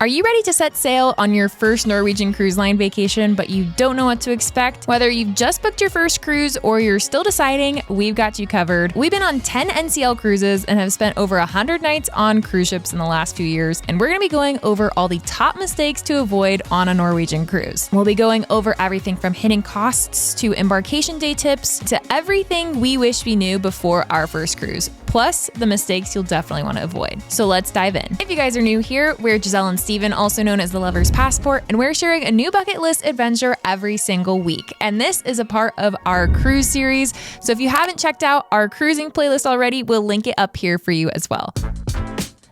Are you ready to set sail on your first Norwegian Cruise Line vacation, but you don't know what to expect? Whether you've just booked your first cruise or you're still deciding, we've got you covered. We've been on 10 NCL cruises and have spent over 100 nights on cruise ships in the last few years, and we're going to be going over all the top mistakes to avoid on a Norwegian cruise. We'll be going over everything from hidden costs to embarkation day tips to everything we wish we knew before our first cruise, plus the mistakes you'll definitely want to avoid. So let's dive in. If you guys are new here, we're Giselle and Steven, also known as the Lover's Passport, and we're sharing a new bucket list adventure every single week. And this is a part of our cruise series. So if you haven't checked out our cruising playlist already, we'll link it up here for you as well.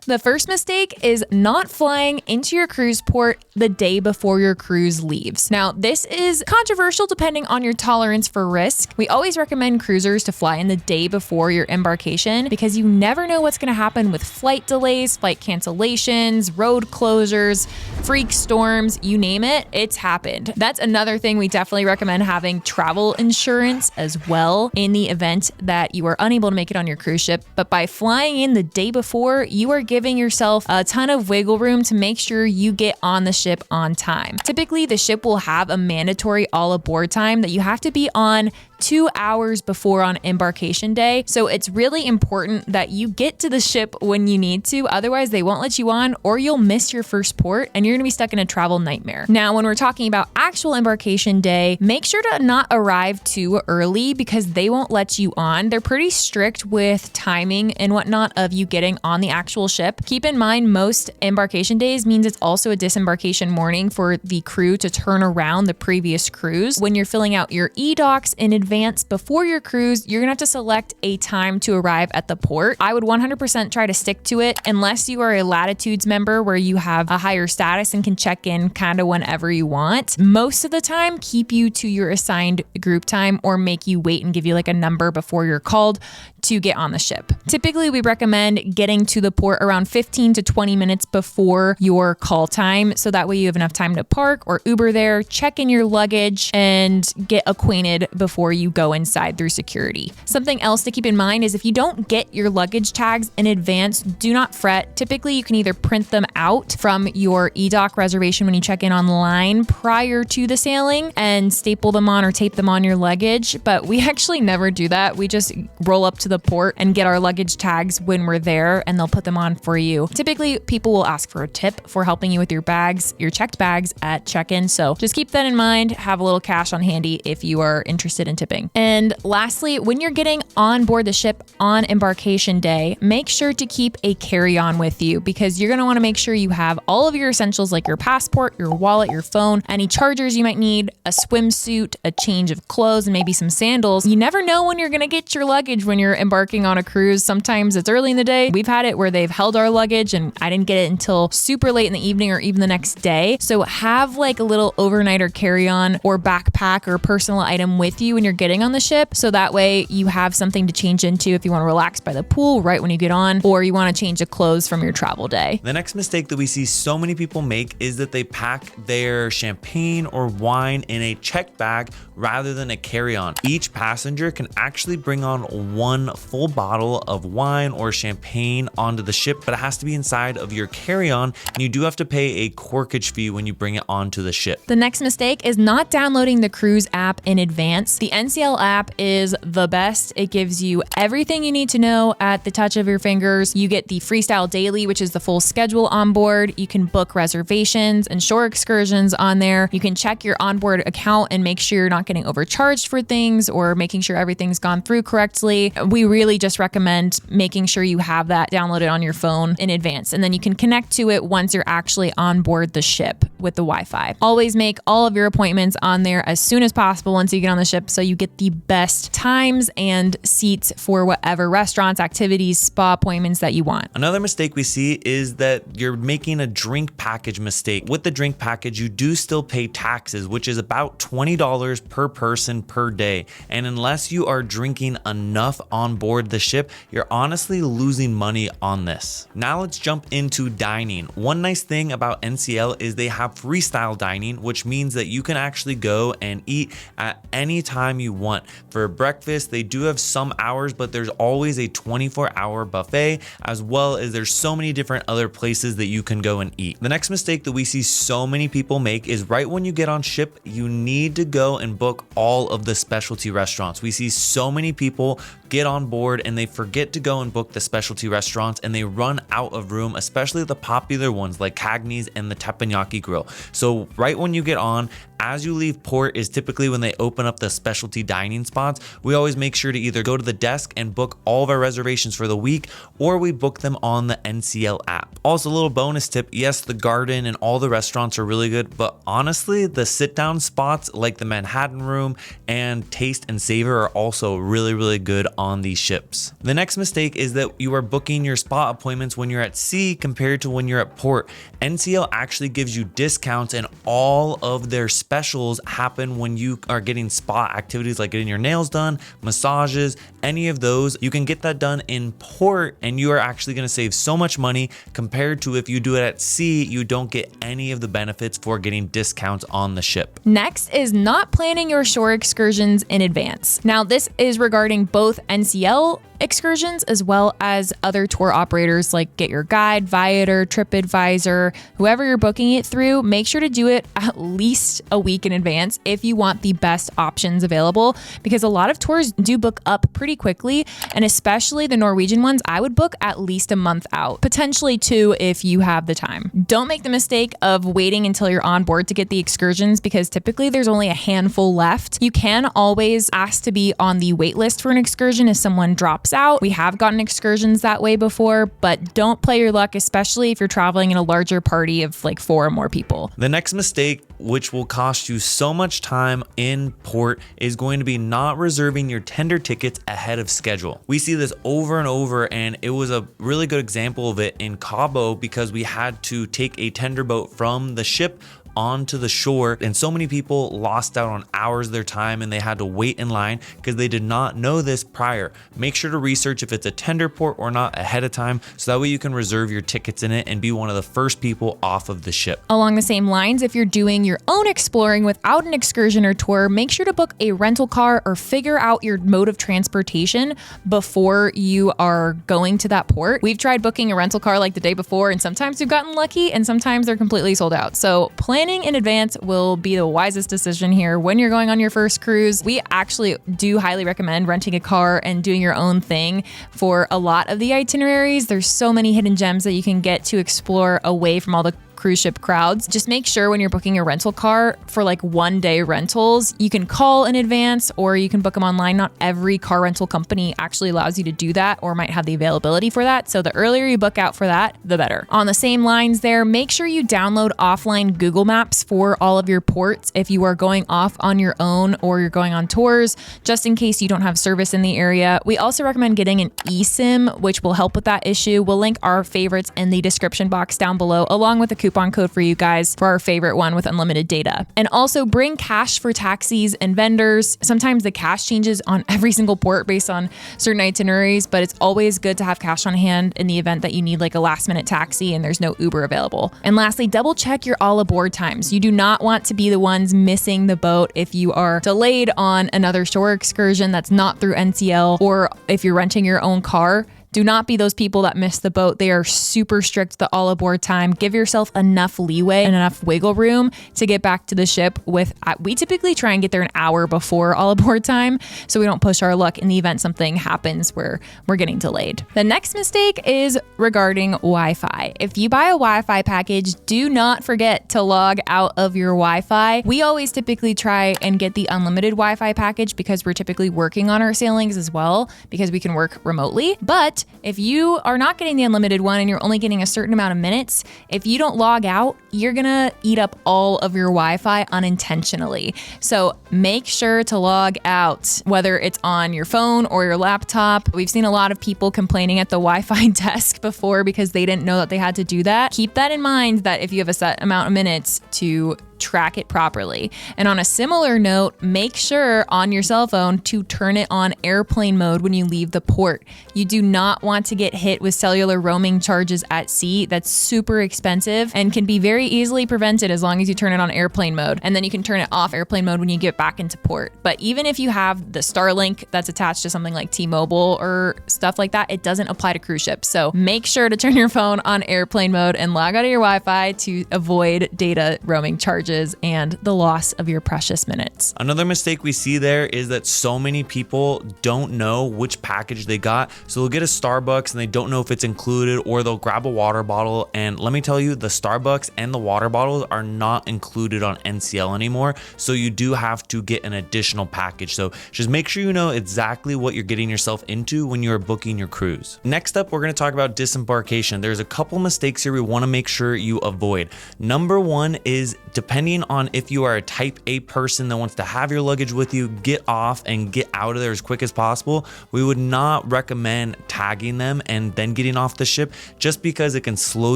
The first mistake is not flying into your cruise port the day before your cruise leaves. Now, this is controversial depending on your tolerance for risk. We always recommend cruisers to fly in the day before your embarkation because you never know what's going to happen with flight delays, flight cancellations, road closures, freak storms, you name it, it's happened. That's another thing we definitely recommend having travel insurance as well in the event that you are unable to make it on your cruise ship. But by flying in the day before, you are giving yourself a ton of wiggle room to make sure you get on the ship on time. Typically, the ship will have a mandatory all aboard time that you have to be on 2 hours before on embarkation day. So it's really important that you get to the ship when you need to. Otherwise, they won't let you on or you'll miss your first port and you're going to be stuck in a travel nightmare. Now, when we're talking about actual embarkation day, make sure to not arrive too early because they won't let you on. They're pretty strict with timing and whatnot of you getting on the actual ship. Keep in mind, most embarkation days means it's also a disembarkation morning for the crew to turn around the previous cruise. When you're filling out your e-docs in advance before your cruise, you're gonna have to select a time to arrive at the port. I would 100% try to stick to it unless you are a Latitudes member where you have a higher status and can check in kind of whenever you want. Most of the time, keep you to your assigned group time or make you wait and give you like a number before you're called to get on the ship. Typically, we recommend getting to the port around 15 to 20 minutes before your call time. So that way you have enough time to park or Uber there, check in your luggage, and get acquainted before you go inside through security. Something else to keep in mind is if you don't get your luggage tags in advance, do not fret. Typically, you can either print them out from your e-doc reservation when you check in online prior to the sailing and staple them on or tape them on your luggage. But we actually never do that. We just roll up to the port and get our luggage tags when we're there and they'll put them on for you. Typically, people will ask for a tip for helping you with your bags, your checked bags at check-in. So just keep that in mind. Have a little cash on handy if you are interested in tipping. And lastly, when you're getting on board the ship on embarkation day, make sure to keep a carry-on with you because you're going to want to make sure you have all of your essentials like your passport, your wallet, your phone, any chargers you might need, a swimsuit, a change of clothes, and maybe some sandals. You never know when you're going to get your luggage when you're embarking on a cruise. Sometimes it's early in the day. We've had it where they've held our luggage and I didn't get it until super late in the evening or even the next day. So have like a little overnighter carry-on or backpack or personal item with you when you're getting on the ship. So that way you have something to change into if you want to relax by the pool right when you get on, or you want to change the clothes from your travel day. The next mistake that we see so many people make is that they pack their champagne or wine in a checked bag rather than a carry-on. Each passenger can actually bring on one full bottle of wine or champagne onto the ship, but it has to be inside of your carry-on, and you do have to pay a corkage fee when you bring it onto the ship. The next mistake is not downloading the cruise app in advance. The NCL app is the best. It gives you everything you need to know at the touch of your fingers. You get the Freestyle Daily, which is the full schedule on board. You can book reservations and shore excursions on there. You can check your onboard account and make sure you're not getting overcharged for things or making sure everything's gone through correctly. We really just recommend making sure you have that downloaded on your phone in advance, and then you can connect to it once you're actually on board the ship with the Wi-Fi. Always make all of your appointments on there as soon as possible once you get on the ship so you get the best times and seats for whatever restaurants, activities, spa appointments that you want. Another mistake we see is that you're making a drink package mistake. With the drink package, you do still pay taxes, which is about $20 per person per day. And unless you are drinking enough on on board the ship, you're honestly losing money on this. Now let's jump into dining. One nice thing about NCL is they have freestyle dining, which means that you can actually go and eat at any time you want. For breakfast, they do have some hours, but there's always a 24-hour buffet, as well as there's so many different other places that you can go and eat. The next mistake that we see so many people make is right when you get on ship, you need to go and book all of the specialty restaurants. We see so many people get on board and they forget to go and book the specialty restaurants, and they run out of room, especially the popular ones like Cagney's and the Teppanyaki Grill. So right when you get on, as you leave port is typically when they open up the specialty dining spots. We always make sure to either go to the desk and book all of our reservations for the week, or we book them on the NCL app. Also, a little bonus tip, yes, the garden and all the restaurants are really good, but honestly, the sit down spots like the Manhattan Room and Taste and Savor are also really, really good on these ships. The next mistake is that you are booking your spa appointments when you're at sea compared to when you're at port. NCL actually gives you discounts, and all of their specials happen when you are getting spa activities like getting your nails done, massages, any of those. You can get that done in port, and you are actually going to save so much money compared to if you do it at sea. You don't get any of the benefits for getting discounts on the ship. Next is not planning your shore excursions in advance. Now, this is regarding both NCL excursions as well as other tour operators like Get Your Guide, Viator, TripAdvisor, whoever you're booking it through. Make sure to do it at least a week in advance if you want the best options available, because a lot of tours do book up pretty quickly, and especially the Norwegian ones, I would book at least a month out, potentially 2 if you have the time. Don't make the mistake of waiting until you're on board to get the excursions, because typically there's only a handful left. You can always ask to be on the wait list for an excursion if someone drops out. We have gotten excursions that way before, but don't play your luck, especially if you're traveling in a larger party of like 4 or more people. The next mistake, which will cost you so much time in port, is going to be not reserving your tender tickets ahead of schedule. We see this over and over, and it was a really good example of it in Cabo because we had to take a tender boat from the ship onto the shore, and so many people lost out on hours of their time, and they had to wait in line because they did not know this prior. Make sure to research if it's a tender port or not ahead of time, so that way you can reserve your tickets in it and be one of the first people off of the ship. Along the same lines, if you're doing your own exploring without an excursion or tour, make sure to book a rental car or figure out your mode of transportation before you are going to that port. We've tried booking a rental car like the day before, and sometimes we've gotten lucky and sometimes they're completely sold out. So planning in advance will be the wisest decision here when you're going on your first cruise. We actually do highly recommend renting a car and doing your own thing for a lot of the itineraries. There's so many hidden gems that you can get to explore away from all the cruise ship crowds. Just make sure when you're booking a rental car for like 1-day rentals, you can call in advance or you can book them online. Not every car rental company actually allows you to do that or might have the availability for that. So the earlier you book out for that, the better. On the same lines there, make sure you download offline Google Maps for all of your ports if you are going off on your own or you're going on tours, just in case you don't have service in the area. We also recommend getting an eSIM, which will help with that issue. We'll link our favorites in the description box down below, along with a coupon code for you guys for our favorite one with unlimited data. And also bring cash for taxis and vendors. Sometimes the cash changes on every single port based on certain itineraries, but it's always good to have cash on hand in the event that you need like a last minute taxi and there's no Uber available. And lastly, double check your all aboard times. You do not want to be the ones missing the boat if you are delayed on another shore excursion that's not through NCL, or if you're renting your own car. Do not be those people that miss the boat. They are super strict the all aboard time. Give yourself enough leeway and enough wiggle room to get back to the ship with, we typically try and get there an hour before all aboard time so we don't push our luck in the event something happens where we're getting delayed. The next mistake is regarding Wi-Fi. If you buy a Wi-Fi package, do not forget to log out of your Wi-Fi. We always typically try and get the unlimited Wi-Fi package because we're typically working on our sailings as well because we can work remotely. But if you are not getting the unlimited one and you're only getting a certain amount of minutes, if you don't log out, you're gonna eat up all of your Wi-Fi unintentionally. So make sure to log out, whether it's on your phone or your laptop. We've seen a lot of people complaining at the Wi-Fi desk before because they didn't know that they had to do that. Keep that in mind, that if you have a set amount of minutes to track it properly. And on a similar note, make sure on your cell phone to turn it on airplane mode when you leave the port. You do not want to get hit with cellular roaming charges at sea. That's super expensive and can be very easily prevented as long as you turn it on airplane mode. And then you can turn it off airplane mode when you get back into port. But even if you have the Starlink that's attached to something like T-Mobile or stuff like that, it doesn't apply to cruise ships. So make sure to turn your phone on airplane mode and log out of your Wi-Fi to avoid data roaming charges and the loss of your precious minutes. Another mistake we see there is that so many people don't know which package they got. So they'll get a Starbucks and they don't know if it's included, or they'll grab a water bottle. And let me tell you, the Starbucks and the water bottles are not included on NCL anymore. So you do have to get an additional package. So just make sure you know exactly what you're getting yourself into when you're booking your cruise. Next up, we're going to talk about disembarkation. There's a couple mistakes here we want to make sure you avoid. Number one is, depending on if you are a type A person that wants to have your luggage with you, get off and get out of there as quick as possible, we would not recommend tagging them and then getting off the ship, just because it can slow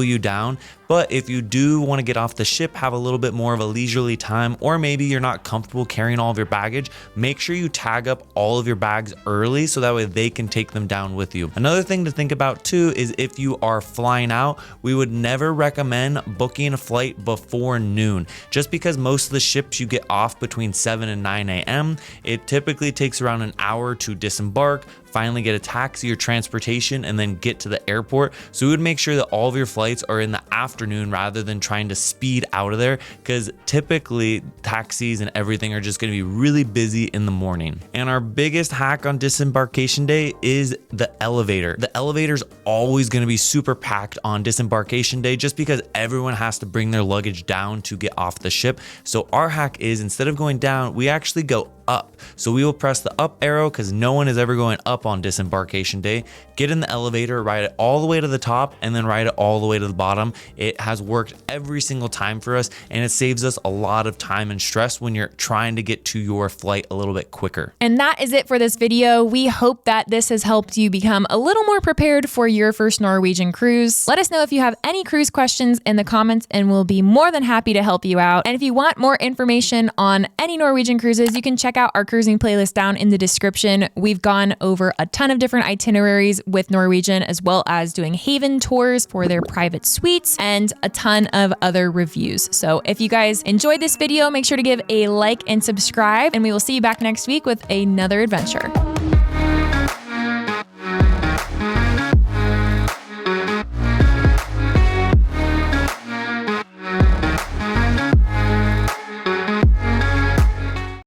you down. But if you do want to get off the ship, have a little bit more of a leisurely time, or maybe you're not comfortable carrying all of your baggage, make sure you tag up all of your bags early so that way they can take them down with you. Another thing to think about too is if you are flying out, we would never recommend booking a flight before noon, just because most of the ships you get off between 7 and 9 a.m. It typically takes around an hour to disembark, finally get a taxi or transportation, and then get to the airport. So we would make sure that all of your flights are in the afternoon rather than trying to speed out of there, because typically taxis and everything are just going to be really busy in the morning. And our biggest hack on disembarkation day is the elevator. The elevator is always going to be super packed on disembarkation day, just because everyone has to bring their luggage down to get off the ship. So our hack is, instead of going down, we actually go up. So we will press the up arrow, because no one is ever going up on disembarkation day. Get in the elevator, ride it all the way to the top, and then ride it all the way to the bottom. It has worked every single time for us, and it saves us a lot of time and stress when you're trying to get to your flight a little bit quicker. And that is it for this video. We hope that this has helped you become a little more prepared for your first Norwegian cruise. Let us know if you have any cruise questions in the comments, and we'll be more than happy to help you out. And if you want more information on any Norwegian cruises, you can check out our cruising playlist down in the description. We've gone over a ton of different itineraries with Norwegian, as well as doing Haven tours for their private suites and a ton of other reviews. So if you guys enjoyed this video, make sure to give a like and subscribe, and we will see you back next week with another adventure.